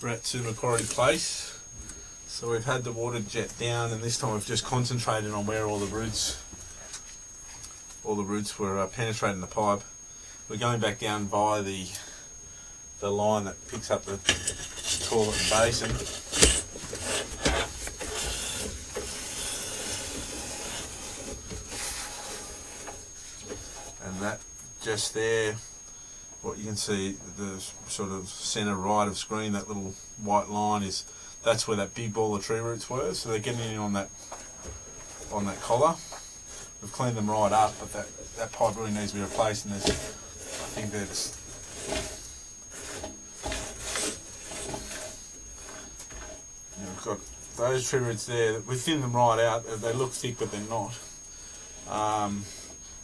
We're at to Macquarie Pl. So we've had the water jet down, and this time we've just concentrated on where all the roots were penetrating the pipe. We're going back down via the line that picks up the toilet and basin. And that just there, what you can see, the sort of centre right of screen, that little white line that's where that big ball of tree roots were. So they're getting in on that collar. We've cleaned them right up, but that pipe really needs to be replaced, and I think that's we've got those tree roots there. We've thinned them right out. They look thick, but they're not.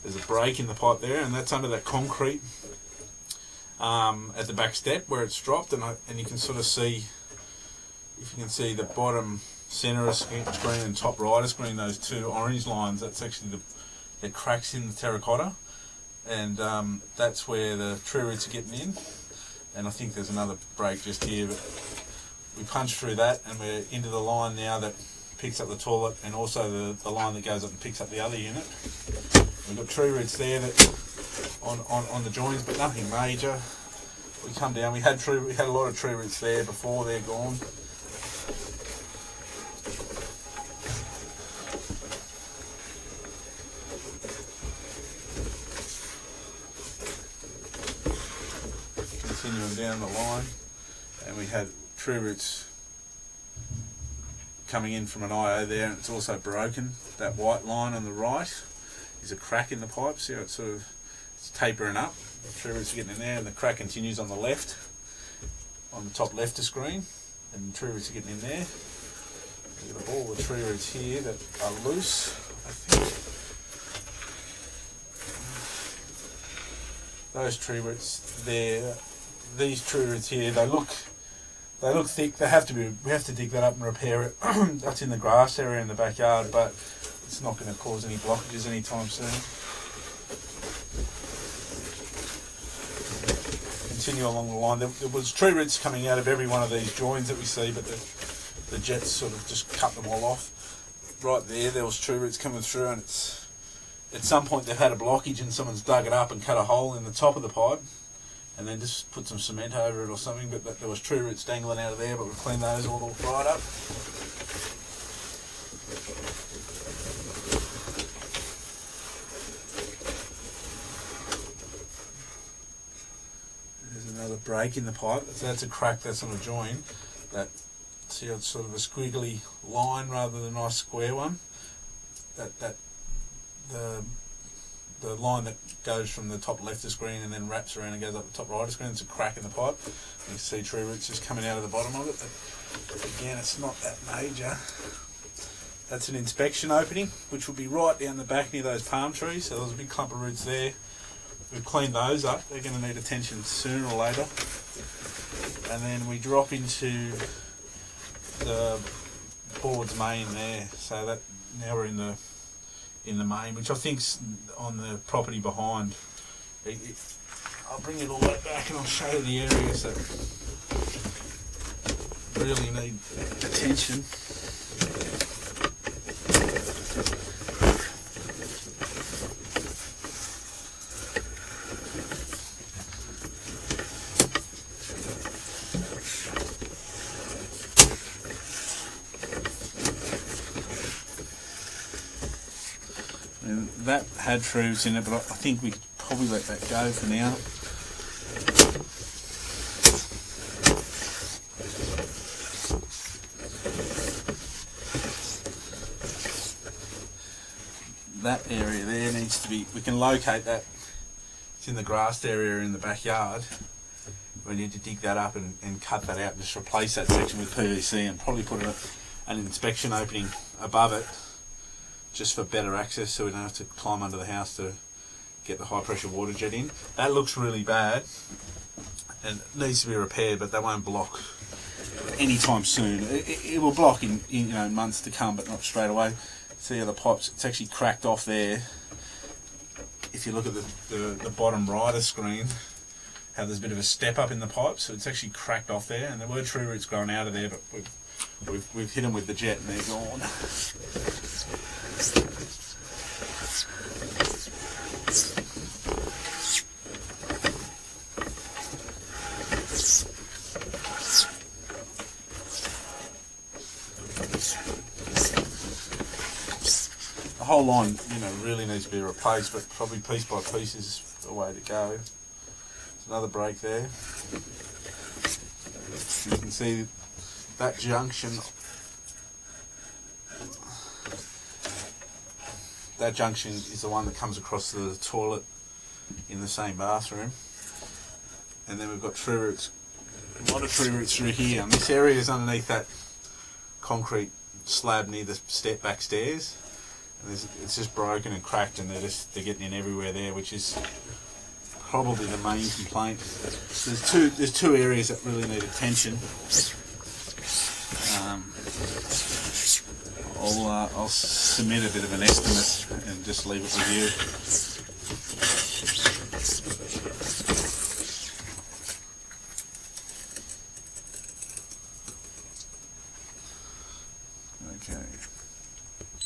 There's a break in the pipe there, and that's under that concrete at the back step where it's dropped, and you can sort of see, if you can see the bottom centre of screen and top right of screen, those two orange lines, that's actually the cracks in the terracotta, and that's where the tree roots are getting in. And I think there's another break just here, but we punched through that and we're into the line now that picks up the toilet, and also the line that goes up and picks up the other unit. We've got tree roots there that on the joins, but nothing major. We come down, we had a lot of tree roots there before, they're gone. Continuing down the line, and we had tree roots coming in from an IO there, and it's also broken. That white line on the right is a crack in the pipe. See how it's tapering up. The tree roots are getting in there, and the crack continues on the left, on the top left of screen, and the tree roots are getting in there. We've got all the tree roots here that are loose, I think. Those tree roots there, these tree roots here, they look thick. We have to dig that up and repair it. That's in the grass area in the backyard, but it's not going to cause any blockages anytime soon. Continue along the line. There was tree roots coming out of every one of these joins that we see, but the jets sort of just cut them all off. Right there was tree roots coming through, and at some point they've had a blockage and someone's dug it up and cut a hole in the top of the pipe, and then just put some cement over it or something, but there was tree roots dangling out of there, but we've cleaned those all right up. There's another break in the pipe. So that's a crack that's on a join. See how it's sort of a squiggly line rather than a nice square one? The line that goes from the top left of screen and then wraps around and goes up the top right of screen, it's a crack in the pipe. You can see tree roots just coming out of the bottom of it, but again, it's not that major. That's an inspection opening, which will be right down the back near those palm trees. So there's a big clump of roots there. We've cleaned those up. They're going to need attention sooner or later. And then we drop into the board's main there. So that now we're in the main, which I think's on the property behind. I'll bring it all the way back and I'll show you the areas that really need attention. And that had tree roots in it, but I think we probably let that go for now. That area there needs to be, we can locate that, it's in the grassed area in the backyard. We need to dig that up and cut that out and just replace that section with PVC and probably put an inspection opening above it, just for better access, so we don't have to climb under the house to get the high pressure water jet in. That looks really bad and it needs to be repaired, but that won't block anytime soon. It will block in months to come, but not straight away. See how the pipes, it's actually cracked off there. If you look at the bottom right of screen, how there's a bit of a step up in the pipe, so it's actually cracked off there, and there were tree roots growing out of there, but we've hit them with the jet and they're gone. The whole line, really needs to be replaced, but probably piece by piece is the way to go. There's another break there. You can see that junction. That junction is the one that comes across the toilet in the same bathroom. And then we've got tree roots, a lot of tree roots through here. And this area is underneath that concrete slab near the back stairs. And it's just broken and cracked, and they're getting in everywhere there, which is probably the main complaint. There's two areas that really need attention. I'll submit a bit of an estimate and just leave it with you. Okay.